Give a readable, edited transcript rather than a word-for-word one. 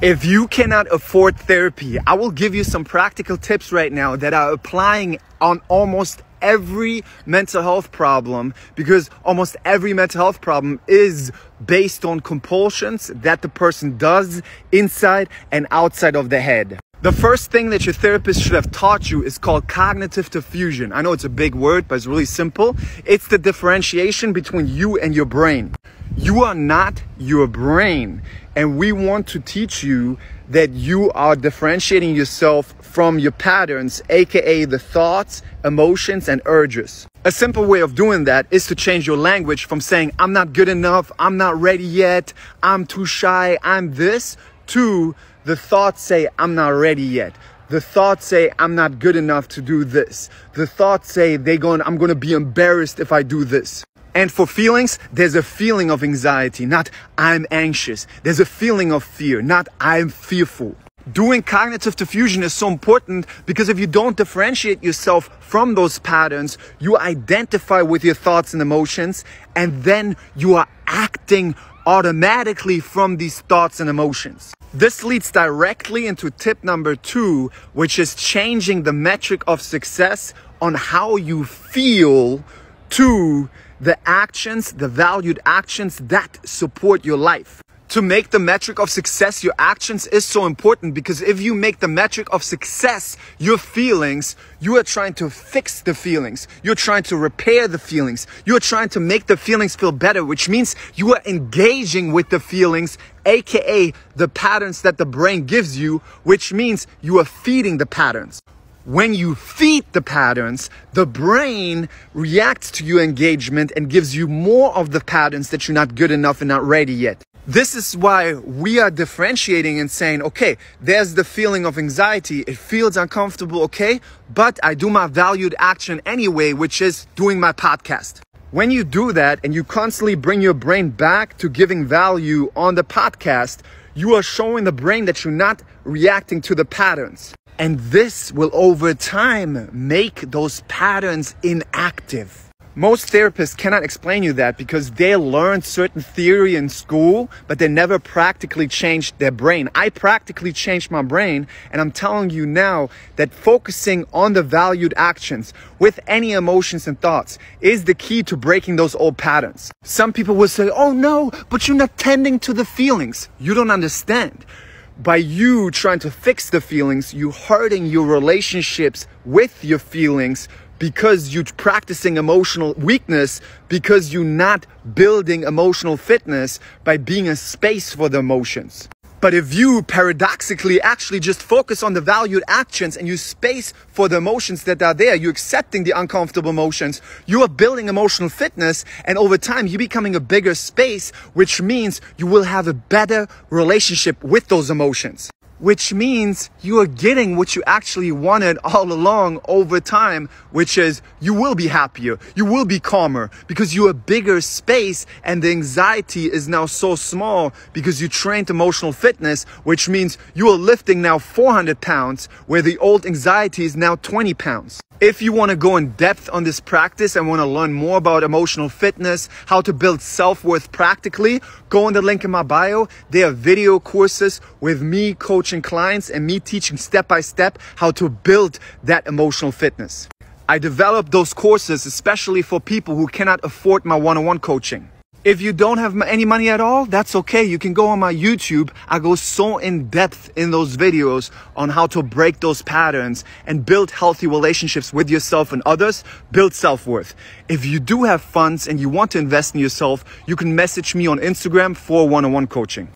If you cannot afford therapy, I will give you some practical tips right now that are applying on almost every mental health problem, because almost every mental health problem is based on compulsions that the person does inside and outside of the head. The first thing that your therapist should have taught you is called cognitive diffusion. I know it's a big word, but it's really simple. It's the differentiation between you and your brain. You are not your brain, and we want to teach you that you are differentiating yourself from your patterns, aka the thoughts, emotions, and urges. A simple way of doing that is to change your language from saying, I'm not good enough, I'm not ready yet, I'm too shy, I'm this, to the thoughts say, I'm not ready yet. The thoughts say, I'm not good enough to do this. The thoughts say, I'm going to be embarrassed if I do this. And for feelings, there's a feeling of anxiety, not I'm anxious. There's a feeling of fear, not I'm fearful. Doing cognitive diffusion is so important because if you don't differentiate yourself from those patterns, you identify with your thoughts and emotions, and then you are acting automatically from these thoughts and emotions. This leads directly into tip number 2, which is changing the metric of success on how you feel to the actions, the valued actions that support your life. To make the metric of success your actions is so important, because if you make the metric of success your feelings, you are trying to fix the feelings. You're trying to repair the feelings. You're trying to make the feelings feel better, which means you are engaging with the feelings, aka the patterns that the brain gives you, which means you are feeding the patterns. When you feed the patterns, the brain reacts to your engagement and gives you more of the patterns that you're not good enough and not ready yet. This is why we are differentiating and saying, okay, there's the feeling of anxiety. It feels uncomfortable, okay, but I do my valued action anyway, which is doing my podcast. When you do that and you constantly bring your brain back to giving value on the podcast, you are showing the brain that you're not reacting to the patterns. And this will over time make those patterns inactive. Most therapists cannot explain you that because they learned certain theory in school, but they never practically changed their brain. I practically changed my brain, and I'm telling you now that focusing on the valued actions with any emotions and thoughts is the key to breaking those old patterns. Some people will say, oh no, but you're not tending to the feelings. You don't understand. By you trying to fix the feelings, you're hurting your relationships with your feelings because you're practicing emotional weakness, because you're not building emotional fitness by being a space for the emotions. But if you paradoxically actually just focus on the valued actions and you space for the emotions that are there, you're accepting the uncomfortable emotions, you are building emotional fitness, and over time you're becoming a bigger space, which means you will have a better relationship with those emotions. Which means you are getting what you actually wanted all along over time, which is you will be happier, you will be calmer, because you're a bigger space and the anxiety is now so small because you trained emotional fitness, which means you are lifting now 400 pounds where the old anxiety is now 20 pounds. If you want to go in depth on this practice and want to learn more about emotional fitness, how to build self-worth practically, go on the link in my bio. There are video courses with me coaching clients and me teaching step-by-step how to build that emotional fitness. I developed those courses especially for people who cannot afford my one-on-one coaching. If you don't have any money at all, that's okay. You can go on my YouTube. I go so in depth in those videos on how to break those patterns and build healthy relationships with yourself and others, build self-worth. If you do have funds and you want to invest in yourself, you can message me on Instagram for one-on-one coaching.